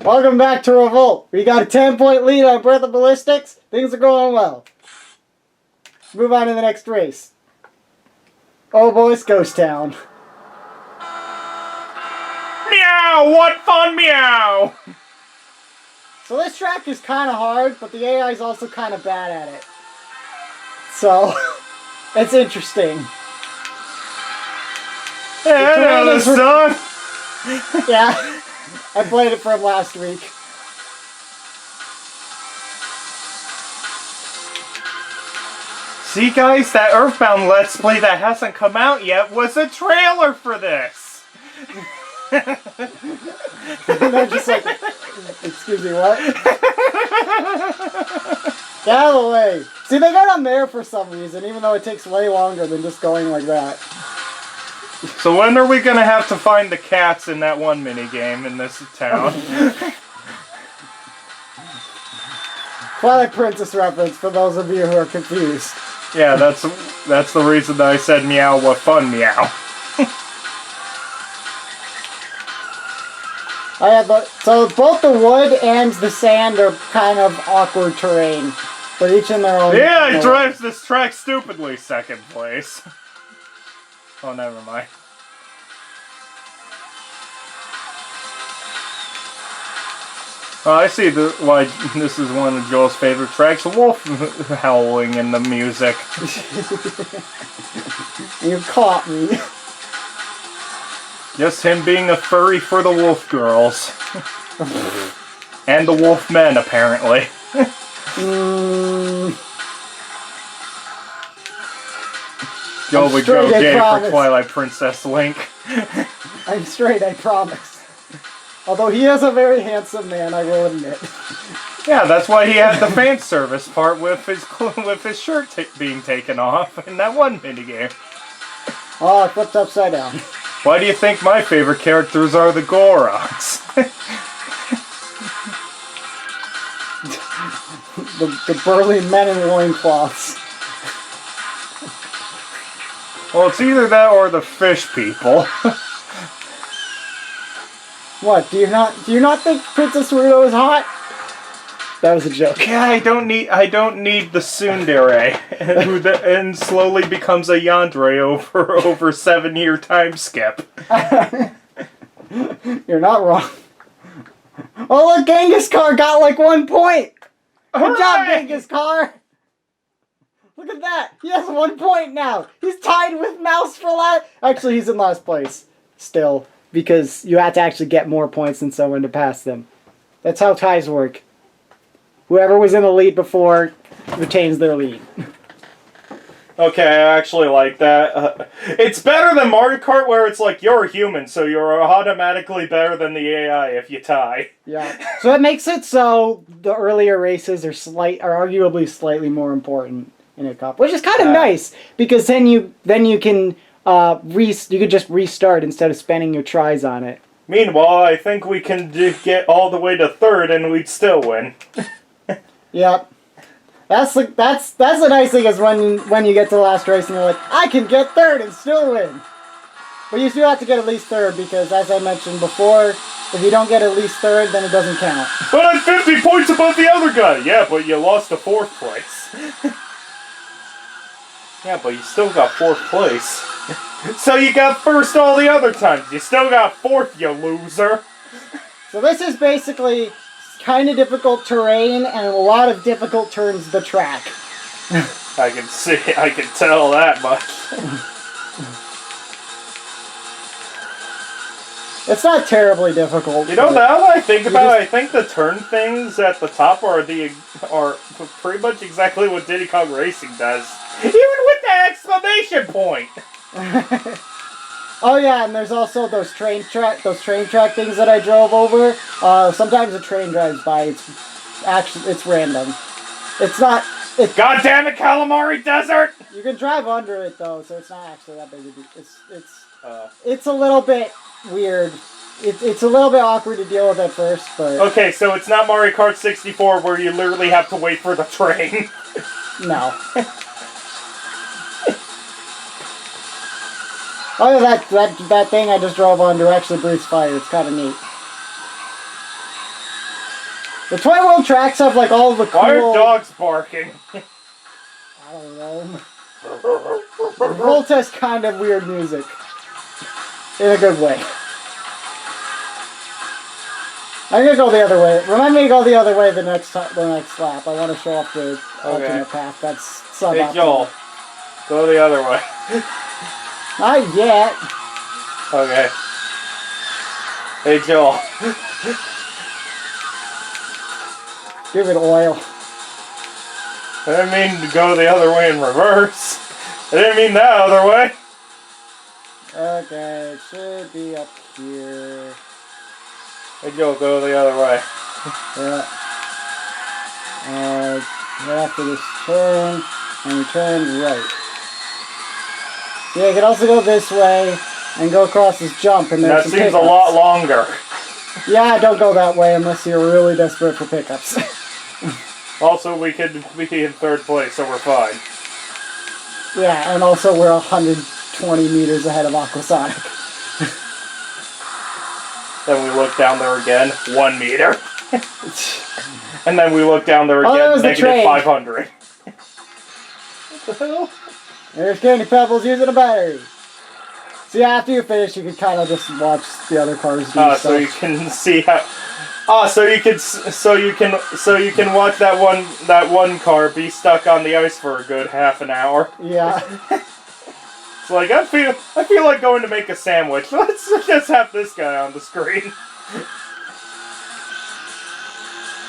Welcome back to Revolt. We got a 10-point lead on Breath of Ballistics. Things are going well. Let's move on to the next race. Oh boy, it's Ghost Town. Meow! What fun, meow! So this track is kind of hard, but the AI is also kind of bad at it. So, it's interesting. Yeah, I know this song. Yeah, I played it from last week. See, guys, that Earthbound Let's Play that hasn't come out yet was a trailer for this. And they're just like, excuse me, what? Get out of the way. See, they got on there for some reason, even though it takes way longer than just going like that. So when are we going to have to find the cats in that one minigame in this town? Twilight Princess reference for those of you who are confused. Yeah, that's the reason that I said meow, what fun, meow. So both the wood and the sand are kind of awkward terrain, but each in their own. Yeah, he drives this track stupidly second place. Oh, never mind. Oh, I see why this is one of Joel's favorite tracks, wolf howling in the music. You caught me. Just him being a furry for the wolf girls. And the wolf men, apparently. Joel would go gay for Twilight Princess Link. I'm straight, I promise. Although he is a very handsome man, I will admit. Yeah, that's why he had the fan service part with his shirt being taken off in that one minigame. Oh, it flipped upside down. Why do you think my favorite characters are the Goroks? the burly men in loincloths. Well, it's either that or the fish people. What, do you not think Princess Ruto is hot? That was a joke. Yeah, I don't need the tsundere, and slowly becomes a yandere over 7-year time skip. You're not wrong. Oh look, Genghis-Khan got like 1 point! Good job, Genghis-Khan! Look at that! He has 1 point now! He's tied with Mouse for last. Actually, he's in last place. Still. Because you have to actually get more points than someone to pass them. That's how ties work. Whoever was in the lead before retains their lead. Okay, I actually like that. It's better than Mario Kart where it's like you're a human, so you're automatically better than the AI if you tie. Yeah. So it makes it so the earlier races are arguably slightly more important in a cup, which is kind of nice because then you can you could just restart instead of spending your tries on it. Meanwhile, I think we can get all the way to 3rd and we'd still win. Yep. That's the nice thing is when you get to the last race and you're like, I can get 3rd and still win. But you still have to get at least 3rd because, as I mentioned before, if you don't get at least 3rd, then it doesn't count. But I'm 50 points above the other guy. Yeah, but you lost to 4th place. Yeah, but you still got 4th place. So you got 1st all the other times. You still got 4th, you loser. So this is basically kind of difficult terrain and a lot of difficult turns of the track. I can tell that much. It's not terribly difficult. You know, now that I think about it, I think the turn things at the top are pretty much exactly what Diddy Kong Racing does. Even with that exclamation point! Oh yeah, and there's also those train track things that I drove over. Sometimes a train drives by. It's random. It's not. God damn it, Calamari Desert! You can drive under it though, so it's not actually that big a deal. It's a little bit weird. It's a little bit awkward to deal with at first, but okay, so it's not Mario Kart 64 where you literally have to wait for the train. No. Oh, that thing I just drove under actually breathes fire. It's kind of neat. The Toy World tracks have like all the cool... Why are dogs barking? I don't know. Volt has kind of weird music. In a good way. I'm gonna go the other way. Remind me to go the other way the next lap. I want to show off the alternate path. That's suboptimal. Hey Joel, go the other way. Not yet. Okay. Hey Joel. Give it oil. I didn't mean to go the other way in reverse. I didn't mean that other way. Okay, it should be up here. Hey Joel, go the other way. Yeah. Right after this turn, and you turn right. Yeah, you can also go this way and go across this jump, and there's that some seems pickups. a lot longer. Yeah, don't go that way unless you're really desperate for pickups. Also, we could be in third place, so we're fine. Yeah, and also we're 120 meters ahead of Aquasonic. Then we look down there again, 1 meter. And then we look down there again, negative 500. What the hell? There's Candy Pebbles using a battery. See, after you finish, you can kind of just watch the other cars do stuff. So you can see how. So you can watch that one car be stuck on the ice for a good half an hour. Yeah. It's like I feel like going to make a sandwich. Let's just have this guy on the screen.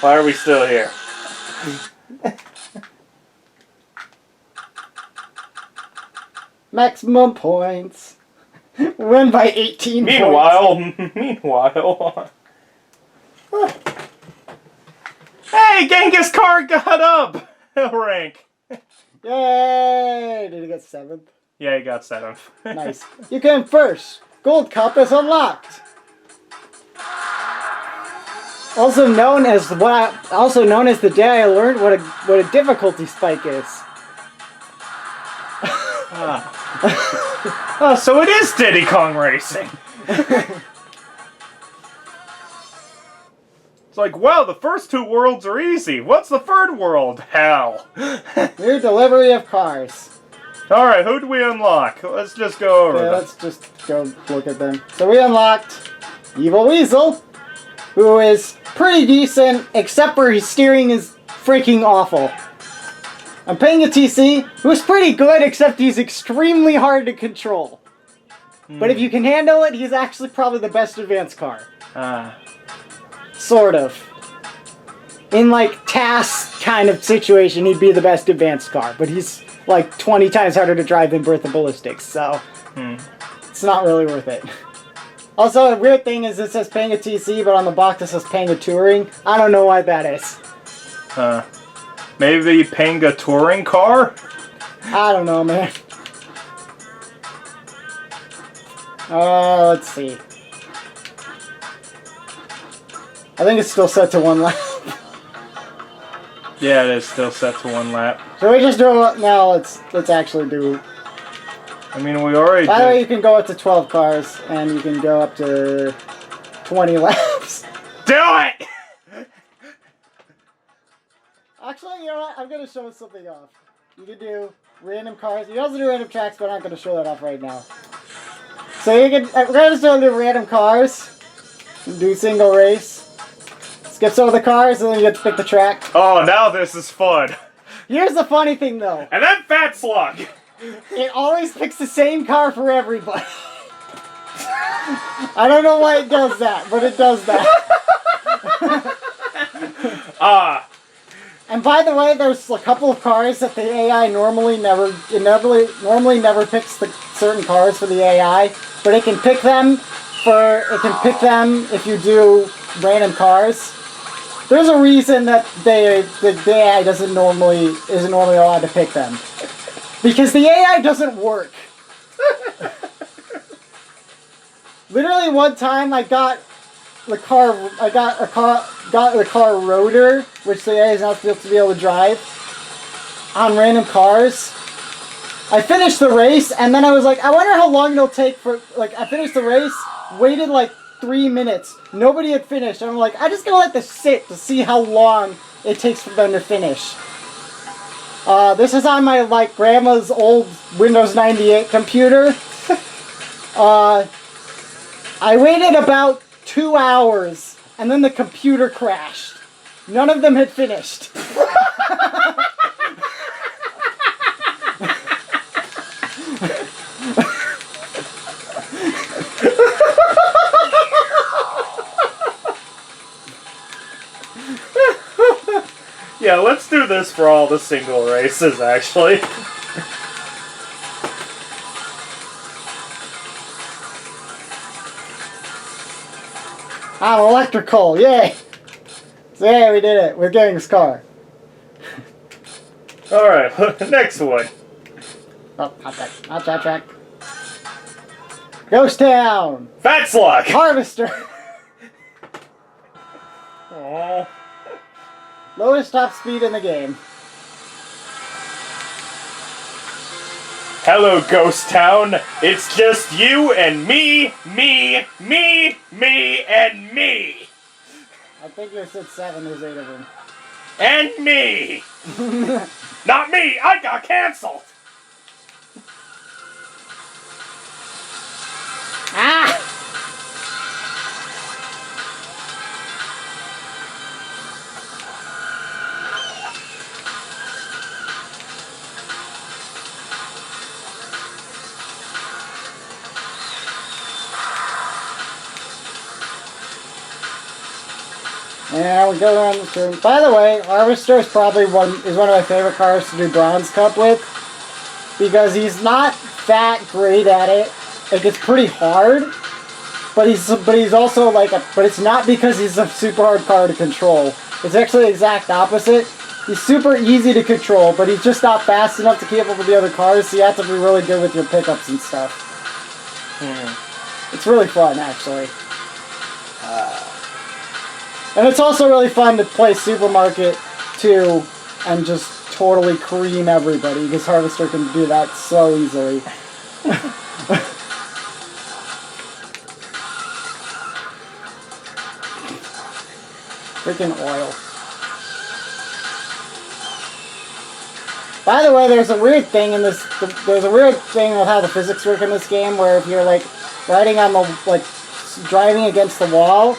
Why are we still here? Maximum points. Win by 18 Meanwhile. Hey, Genghis Khan got up a rank. Yay! Did he get 7th? Yeah, he got 7th. Nice. You came first. Gold Cup is unlocked. Also known as the day I learned what a difficulty spike is. Oh, so it is Diddy Kong Racing. It's like, wow, the first 2 worlds are easy. What's the 3rd world? Hell. New delivery of cars. Alright, who do we unlock? Let's just go over them. Let's just go look at them. So we unlocked Evil Weasel, who is pretty decent, except for his steering is freaking awful. I'm paying a TC, who's pretty good, except he's extremely hard to control. But if you can handle it, he's actually probably the best advanced car. Sort of. In like task kind of situation, he'd be the best advanced car, but he's like 20 times harder to drive than Bertha Ballistics, so it's not really worth it. Also, a weird thing is it says paying a TC, but on the box it says paying a touring. I don't know why that is. Maybe paying a touring car? I don't know, man. Let's see. I think it's still set to 1 lap. Yeah, it is still set to 1 lap. So we just do it now. Let's actually do. I mean, we already. By the way, you can go up to 12 cars, and you can go up to 20 laps. Do it! Actually, you know what? I'm gonna show something off. You can do random cars. You can also do random tracks, but I'm not gonna show that off right now. So you can. We're gonna still do random cars. Do single race. Skip some of the cars, and then you get to pick the track. Oh, now this is fun. Here's the funny thing, though. And then Fat Slug. It always picks the same car for everybody. I don't know why it does that, but it does that. And by the way, there's a couple of cars that the AI normally never picks the certain cars for the AI, but it can pick them if you do random cars. There's a reason that the AI isn't normally allowed to pick them. Because the AI doesn't work. Literally one time I got the car rotor, which the AI is not supposed to be able to drive, on random cars. I finished the race, and then I was like, I wonder how long it'll take for, like, I finished the race, waited like 3 minutes. Nobody had finished. And I'm like, I'm just gonna let this sit to see how long it takes for them to finish. This is on my, like, grandma's old Windows 98 computer. I waited about 2 hours, and then the computer crashed. None of them had finished. Yeah, let's do this for all the single races, actually. I'm electrical, yay! So yeah, we did it. We're getting this car. Alright, next one. Oh, hot track. Ghost Town! Fat Slug! Harvester! Oh. Lowest top speed in the game. Hello, Ghost Town. It's just you and me, and me. I think you said 7, there's 8 of them. And me! Not me! I got canceled! Ah! Yeah, we go around the turn. By the way, Harvester is probably one of my favorite cars to do Bronze Cup with, because he's not that great at it. Like, it's pretty hard, but he's also like but it's not because he's a super hard car to control. It's actually the exact opposite. He's super easy to control, but he's just not fast enough to keep up with the other cars, so you have to be really good with your pickups and stuff. It's really fun, actually. And it's also really fun to play Supermarket, too, and just totally cream everybody, because Harvester can do that so easily. Freaking oil. By the way, there's a weird thing in this, there's a weird thing with how the physics work in this game, where if you're, like, riding on the, like, driving against the wall,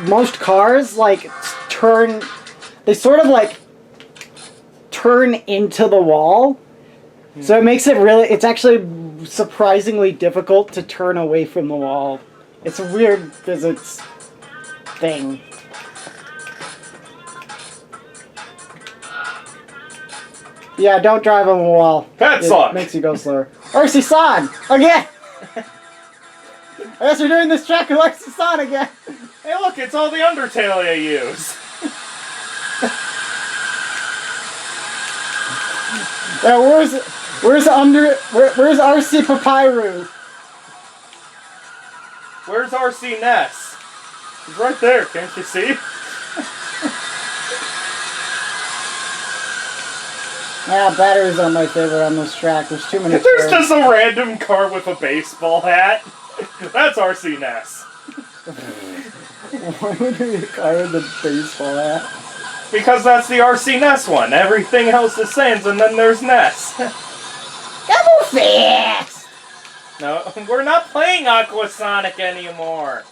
most cars, like, they sort of, like, turn into the wall. So it makes it really, it's actually surprisingly difficult to turn away from the wall. It's a weird physics thing. Yeah, don't drive on the wall. Fat It Slug! makes you go slower. RC-San! Again! I guess we're doing this track with RC-San again! Hey look, it's all the Undertale I use. Yeah, where's RC Papyrus? Where's RC Ness? He's right there, can't you see? Yeah, batteries are my favorite on this track. There's too many. There's just a random car with a baseball hat. That's RC Ness. Why would there be a car with a baseball hat? Because that's the RC Ness one. Everything else is Sans, and then there's Ness. Come fast! No, we're not playing Aquasonic anymore.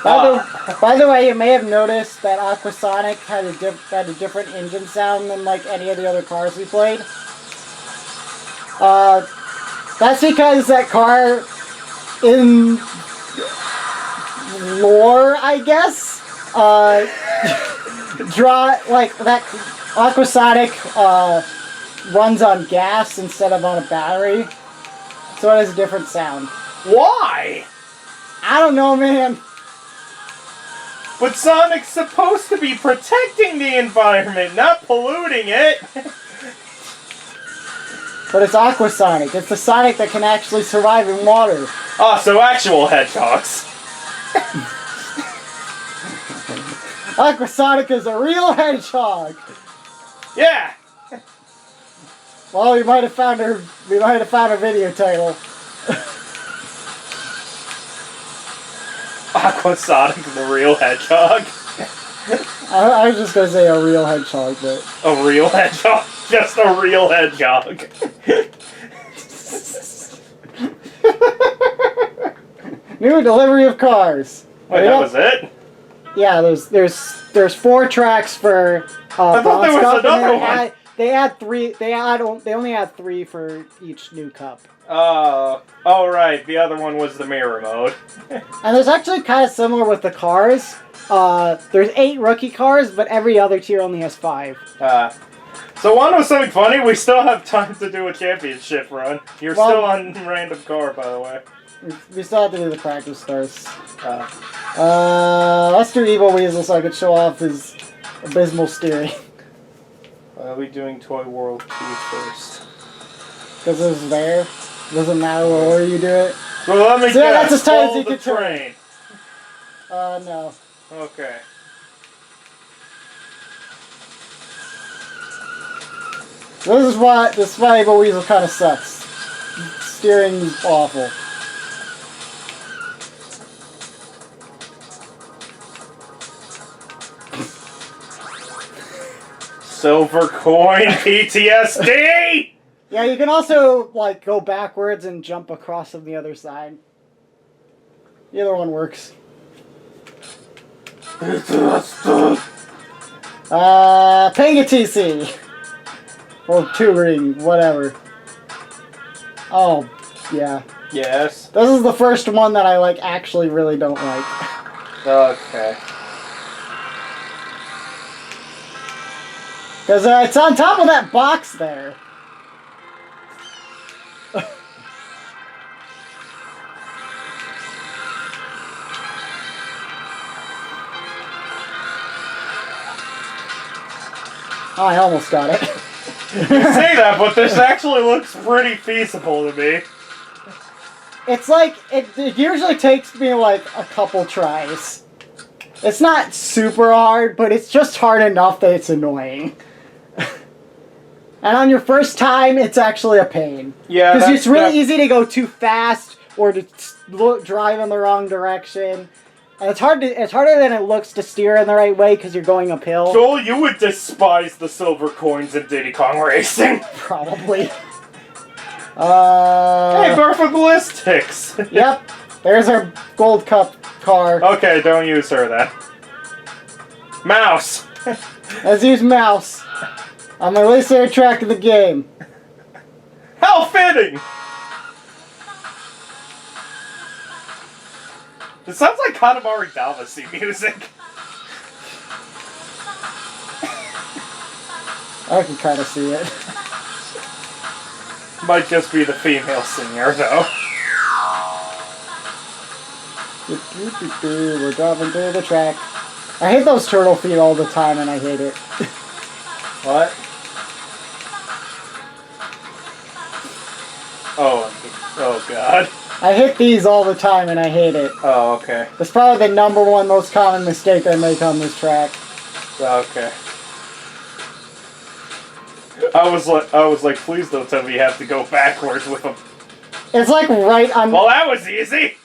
By the way, you may have noticed that Aquasonic had a different engine sound than like any of the other cars we played. That's because that car, in lore, I guess, that Aquasonic runs on gas instead of on a battery, so it has a different sound. Why? I don't know, man. But Sonic's supposed to be protecting the environment, not polluting it. But it's Aquasonic. It's the Sonic that can actually survive in water. Ah, so actual hedgehogs. Aquasonic is a real hedgehog. Yeah. Well, we might have found her. We might have found a video title. Aquasonic, the real hedgehog. I was just gonna say a real hedgehog, but A real hedgehog? Just a real hedgehog. new delivery of cars. Wait, that was it? Yeah, there's 4 tracks for. I thought there was Bronze Cup, and another one. They add 3. They only add 3 for each new cup. Oh, right. The other one was the mirror mode. And there's actually kind of similar with the cars. There's 8 rookie cars, but every other tier only has 5. So want to know something funny? We still have time to do a championship run. You're still on random car, by the way. We still have to do the practice stars. Let's do Evil Weasel so I can show off his abysmal steering. Are we doing Toy World 2 first? Because it was there. Doesn't matter where you do it. Well, let me So yeah, guess. that's as tight as Follow you the can turn. train. No. Okay. This is why Evil Weasel kind of sucks. Steering is awful. Silver coin PTSD! Yeah, you can also like go backwards and jump across from the other side. The other one works. Panga TC. Or tutoring, whatever. Oh, yeah. Yes. This is the first one that I like actually really don't like. Okay. Because it's on top of that box there. Oh, I almost got it. You say that, but this actually looks pretty feasible to me. It's like, it usually takes me like a couple tries. It's not super hard, but it's just hard enough that it's annoying. And on your first time, it's actually a pain. Yeah, because it's really easy to go too fast or to drive in the wrong direction. And it's harder than it looks to steer in the right way because you're going uphill. Joel, you would despise the silver coins in Diddy Kong Racing. Probably. Hey, Bertha Ballistics! Yep. There's our Gold Cup car. Okay, don't use her then. Mouse! Let's use Mouse. On the least fair track of the game. How fitting! It sounds like Katamari Damacy music. I can kind of see it. Might just be the female singer, though. We're driving through the track. I hate those turtle feet all the time, and I hate it. What? Oh god. I hit these all the time, and I hate it. Oh, okay. It's probably the #1 most common mistake I make on this track. Okay. I was like, please don't tell me you have to go backwards with them. It's like right on. Well, that was easy.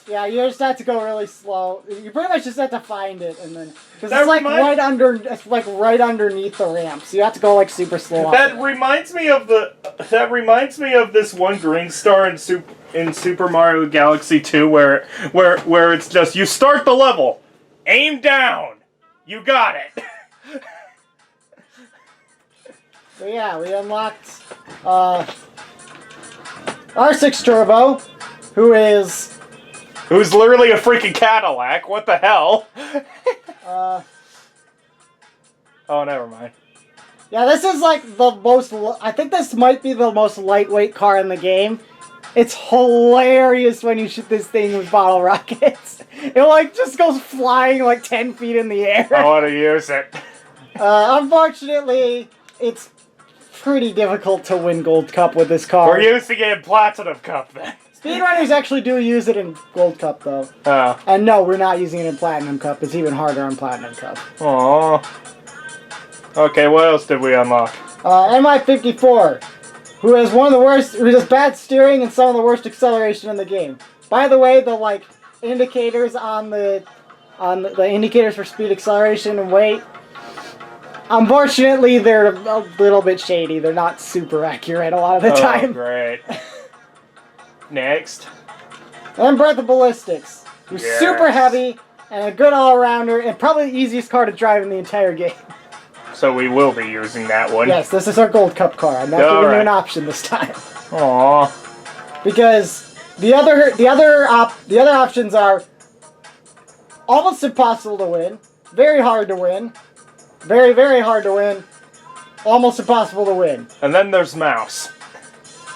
Yeah, you just have to go really slow. You pretty much just have to find it, and then because That it's like reminds- it's like right underneath the ramp, so you have to go like super slow. That reminds me of this one green star in Super Mario Galaxy 2 where it's just you start the level, aim down, you got it. So yeah, we unlocked R6 Turbo, who's literally a freaking Cadillac. What the hell? Oh, never mind. Yeah, this is like the most. I think this might be the most lightweight car in the game. It's hilarious when you shoot this thing with bottle rockets. It like just goes flying like 10 feet in the air. I want to use it. Unfortunately, it's pretty difficult to win Gold Cup with this car. We're using it in Platinum Cup then. Speedrunners actually do use it in Gold Cup though. Oh. And no, we're not using it in Platinum Cup. It's even harder on Platinum Cup. Aww. Okay, what else did we unlock? MI-54. who has who has bad steering and some of the worst acceleration in the game. By the way, the like indicators on the indicators for speed, acceleration, and weight. Unfortunately, they're a little bit shady. They're not super accurate a lot of the time. Great. Next. And Breath of Ballistics, who's Yes. super heavy and a good all-rounder and probably the easiest car to drive in the entire game. So we will be using that one. Yes, this is our Gold Cup car. I'm not giving you an option this time. Aww. Because the other options are almost impossible to win, very hard to win, very, very hard to win, almost impossible to win. And then there's Mouse.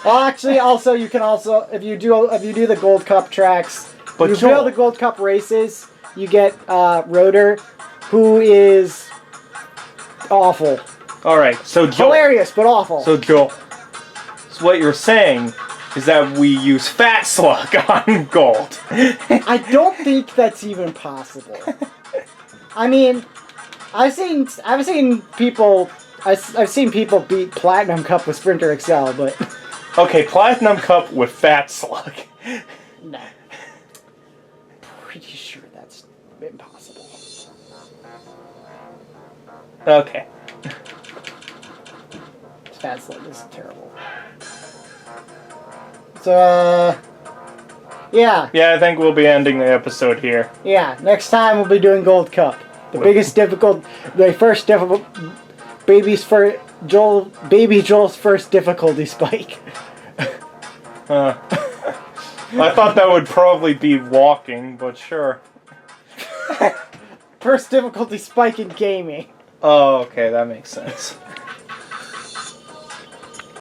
Well, actually, also you can also if you do the Gold Cup tracks, But you build the Gold Cup races, you get Rotor, who is awful. All right, so Joel. Hilarious, but awful. So Joel. So what you're saying is that we use Fat Slug on Gold. I don't think that's even possible. I mean, I've seen people beat Platinum Cup with Sprinter XL, but Okay, Platinum Cup with Fat Slug. no. Pretty sure that's impossible. Okay. Fat Slug is terrible. So, yeah. Yeah, I think we'll be ending the episode here. Yeah, next time we'll be doing Gold Cup. The first difficult, baby Joel's first difficulty spike. I thought that would probably be walking, but sure. First difficulty spike in gaming. Oh, okay, that makes sense.